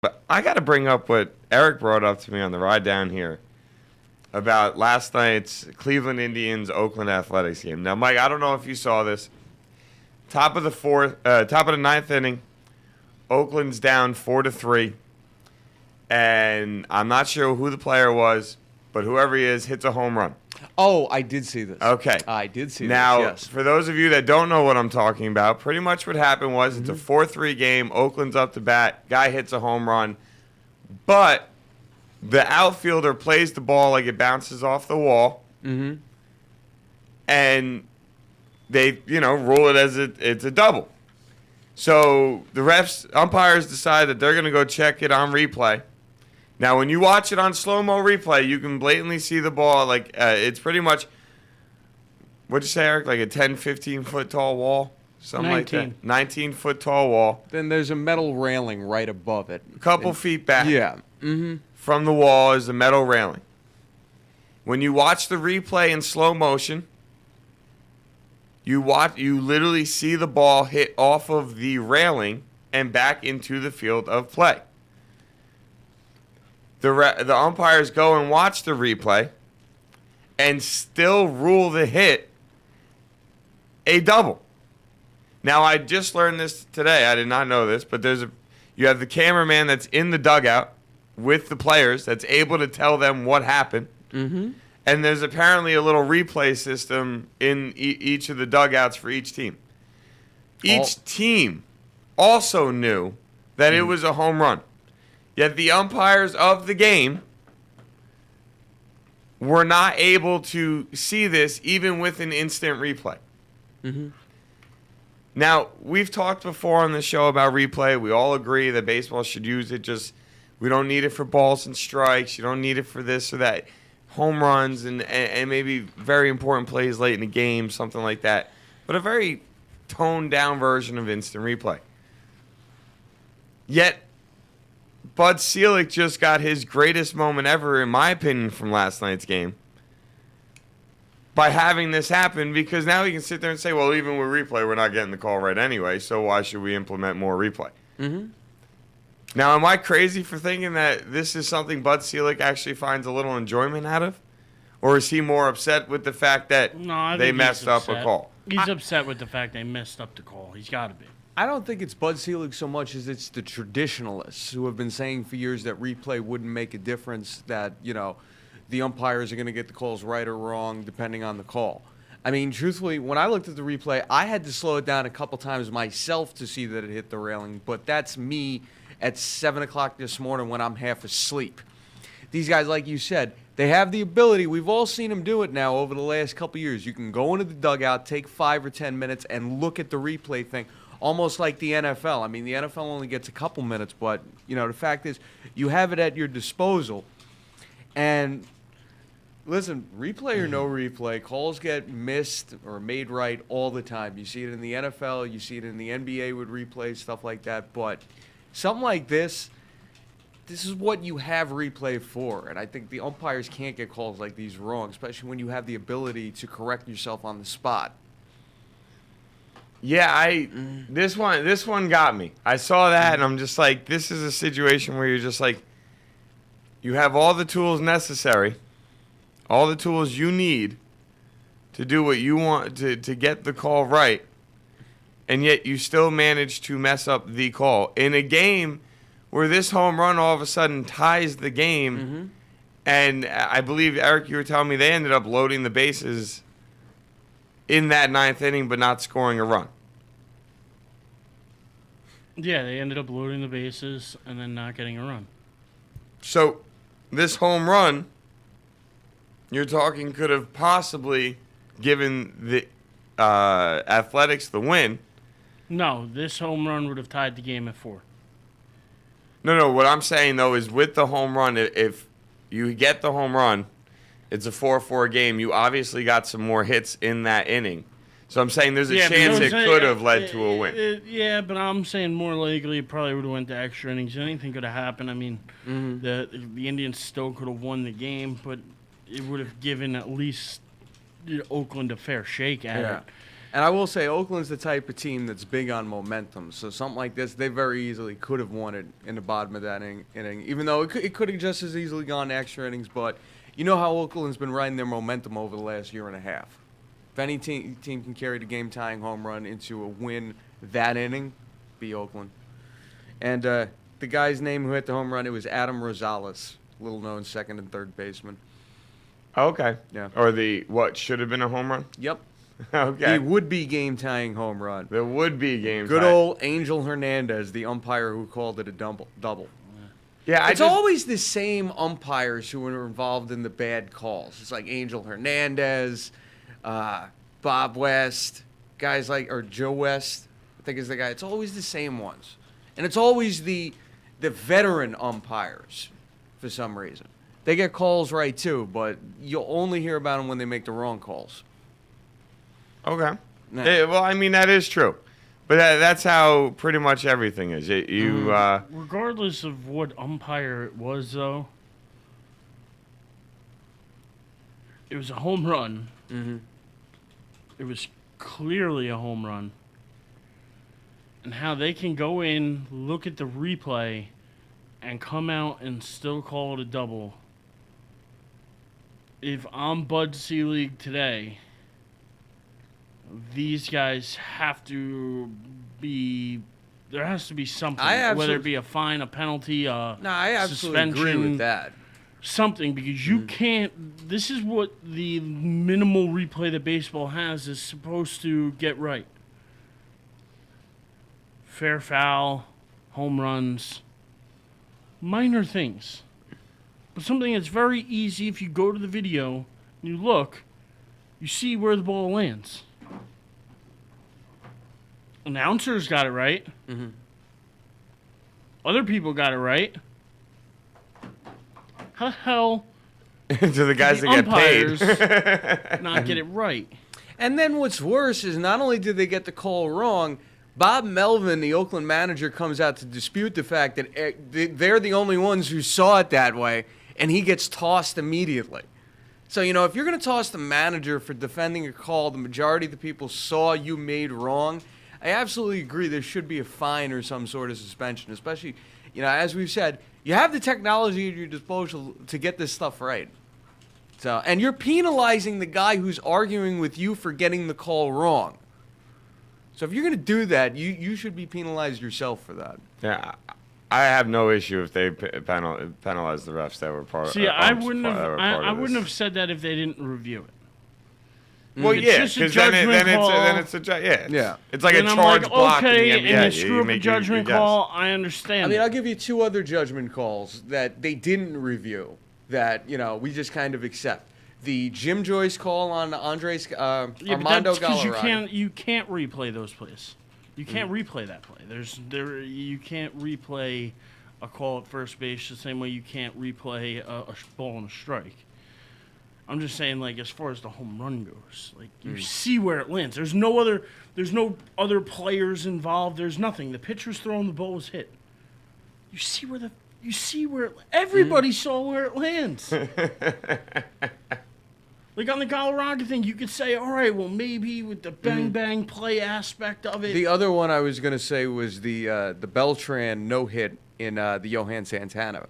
But I got to bring up what Eric brought up to me on the ride down here about last night's Cleveland Indians Oakland Athletics game. Now, Mike, I don't know if you saw this. Top of the ninth inning, Oakland's down 4-3, and I'm not sure who the player was, but whoever he is hits a home run. Oh, I did see this. Okay. I did see now, this, yes. For those of you that don't know what I'm talking about, pretty much what happened was it's a 4-3 game. Oakland's up to bat. Guy hits a home run. But the outfielder plays the ball like it bounces off the wall. Mm-hmm. And they, rule it as it's a double. So the umpires decide that they're going to go check it on replay. Now, when you watch it on slow-mo replay, you can blatantly see the ball. Like, it's pretty much, what'd you say, Eric? Like a 10, 15-foot tall wall? Something 19. like that. 19-foot tall wall. Then there's a metal railing right above it. A couple feet back. Yeah. Mm-hmm. From the wall is the metal railing. When you watch the replay in slow motion, you literally see the ball hit off of the railing and back into the field of play. The umpires go and watch the replay and still rule the hit a double. Now, I just learned this today. I did not know this, but you have the cameraman that's in the dugout with the players that's able to tell them what happened. Mm-hmm. And there's apparently a little replay system in each of the dugouts for each team. Each team also knew that it was a home run. Yet the umpires of the game were not able to see this even with an instant replay. Mm-hmm. Now, we've talked before on the show about replay. We all agree that baseball should use it. We don't need it for balls and strikes. You don't need it for this or that. Home runs and maybe very important plays late in the game, something like that. But a very toned-down version of instant replay. Yet, Bud Selig just got his greatest moment ever, in my opinion, from last night's game by having this happen, because now he can sit there and say, well, even with replay, we're not getting the call right anyway, so why should we implement more replay? Mm-hmm. Now, am I crazy for thinking that this is something Bud Selig actually finds a little enjoyment out of? Or is he more upset with the fact that they messed up a call? He's upset with the fact they messed up the call. He's got to be. I don't think it's Bud Selig so much as it's the traditionalists who have been saying for years that replay wouldn't make a difference, that, the umpires are going to get the calls right or wrong depending on the call. I mean, truthfully, when I looked at the replay, I had to slow it down a couple times myself to see that it hit the railing, but that's me at 7 o'clock this morning when I'm half asleep. These guys, like you said, they have the ability. We've all seen them do it now over the last couple years. You can go into the dugout, take 5 or 10 minutes, and look at the replay thing. Almost like the NFL. I mean, the NFL only gets a couple minutes, but, the fact is you have it at your disposal. And, listen, replay or no replay, calls get missed or made right all the time. You see it in the NFL. You see it in the NBA with replays, stuff like that. But something like this is what you have replay for. And I think the umpires can't get calls like these wrong, especially when you have the ability to correct yourself on the spot. Yeah, this one got me. I saw that, and I'm just like, this is a situation where you're just like, you have all the tools necessary, all the tools you need to do what you want to get the call right, and yet you still manage to mess up the call. In a game where this home run all of a sudden ties the game, and I believe, Eric, you were telling me they ended up loading the bases in that ninth inning, but not scoring a run. Yeah, they ended up loading the bases and then not getting a run. So, this home run, you're talking, could have possibly given the Athletics the win. No, this home run would have tied the game at 4. No, what I'm saying, though, is with the home run, if you get the home run, it's a 4-4 game. You obviously got some more hits in that inning. So I'm saying there's a chance it could have led to a win. Yeah, but I'm saying more likely it probably would have went to extra innings. Anything could have happened. I mean, the Indians still could have won the game, but it would have given at least Oakland a fair shake at it. And I will say, Oakland's the type of team that's big on momentum. So something like this, they very easily could have won it in the bottom of that inning, even though it could have just as easily gone to extra innings. But you know how Oakland's been riding their momentum over the last year and a half. If any team can carry the game-tying home run into a win that inning, be Oakland. And the guy's name who hit the home run, it was Adam Rosales, little-known second and third baseman. Okay. Yeah. Or what should have been a home run? Yep. Okay. The would-be game-tying home run. There would be games. Good old Angel Hernandez, the umpire who called it a double. Yeah, It's always the same umpires who are involved in the bad calls. It's like Angel Hernandez, Bob West, guys or Joe West, I think is the guy. It's always the same ones. And it's always the veteran umpires for some reason. They get calls right, too, but you'll only hear about them when they make the wrong calls. Okay. Nah. Yeah, well, I mean, that is true. But that's how pretty much everything is. Regardless of what umpire it was, though, it was a home run. Mm-hmm. It was clearly a home run. And how they can go in, look at the replay, and come out and still call it a double. If I'm Bud Selig today, these guys have to be. There has to be something, whether it be a fine, a penalty, I absolutely suspension, agree with that. something, because you can't. This is what the minimal replay that baseball has is supposed to get right. Fair foul, home runs, minor things, but something that's very easy. If you go to the video and you look, you see where the ball lands. Announcers got it right. Mm-hmm. Other people got it right. How the hell to the guys the that get umpires paid. not get it right? And then what's worse is not only did they get the call wrong, Bob Melvin, the Oakland manager, comes out to dispute the fact that they're the only ones who saw it that way, and he gets tossed immediately. So, if you're going to toss the manager for defending a call the majority of the people saw you made wrong, I absolutely agree there should be a fine or some sort of suspension, especially, as we've said, you have the technology at your disposal to get this stuff right. So, and you're penalizing the guy who's arguing with you for getting the call wrong. So if you're going to do that, you should be penalized yourself for that. Yeah, I have no issue if they penalize the refs that were part. See, I wouldn't have said that if they didn't review it. Well, If yeah, it's just a because judgment call, then it's a Yeah. It's like a and I'm charge like, block okay, in the NBA. and you screw up a make judgment your guess. call, I understand. I mean, I'll give you two other judgment calls that they didn't review that, we just kind of accept. The Jim Joyce call on Andres Armando Galarraga. You can't replay those plays. You can't replay that play. You can't replay a call at first base the same way you can't replay a ball and a strike. I'm just saying, as far as the home run goes, you see where it lands. There's no other players involved. There's nothing. The pitcher's throwing the ball was hit. You see where everybody saw where it lands. Like on the Galarraga thing, you could say, all right, well, maybe with the bang-bang play aspect of it. The other one I was going to say was the Beltran no-hit in the Johan Santana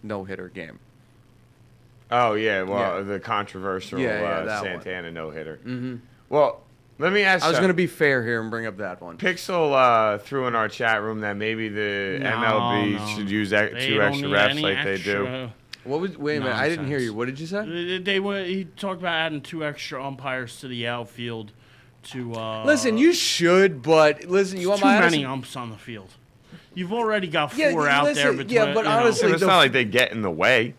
no-hitter game. Oh, yeah, well, Yeah. the controversial that Santana no-hitter. Mm-hmm. Well, let me ask I was going to be fair here and bring up that one. Pixel threw in our chat room that maybe the MLB should use They two don't extra need refs any like they do. extra Wait a minute, I didn't hear nonsense. you. What did you say? He talked about adding 2 extra umpires to the outfield to. Listen, you should, but listen, you want too my many honest- umps on the field. You've already got 4 Yeah, out listen, there. Between, yeah, but honestly, And it's not like they get in the way.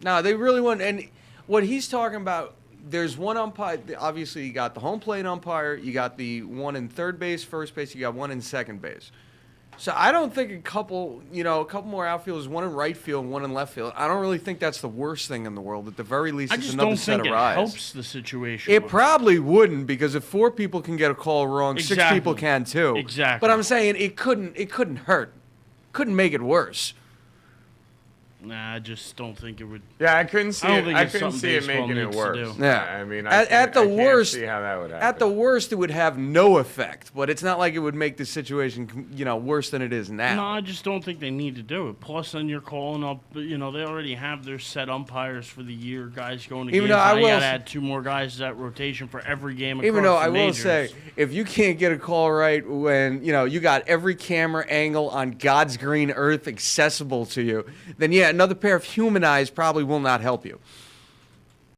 No, they really want. And what he's talking about, there's one umpire. Obviously, you got the home plate umpire. You got the one in third base, first base. You got one in second base. So I don't think a couple more outfielders, one in right field and one in left field. I don't really think that's the worst thing in the world. At the very least, I it's just another don't set think of it eyes. helps the situation. It much. probably wouldn't, because if 4 people can get a call wrong, 6 Exactly. people can too. Exactly. But I'm saying it couldn't hurt. Couldn't make it worse. Nah, I just don't think it would. Yeah, I couldn't see I don't it. think I it's couldn't something see it baseball making it needs to worse. do. Yeah. I mean, At the I can't worst- see how that would happen. At the worst, it would have no effect, but it's not like it would make the situation, worse than it is now. No, I just don't think they need to do it. Plus, then you're calling up. They already have their set umpires for the year. Guys going to Even games. though I Now you will gotta s- add 2 more guys to that rotation for every game. Even though across I the will majors. say, if you can't get a call right when, you got every camera angle on God's green earth accessible to you, then yeah, another pair of human eyes probably will not help you.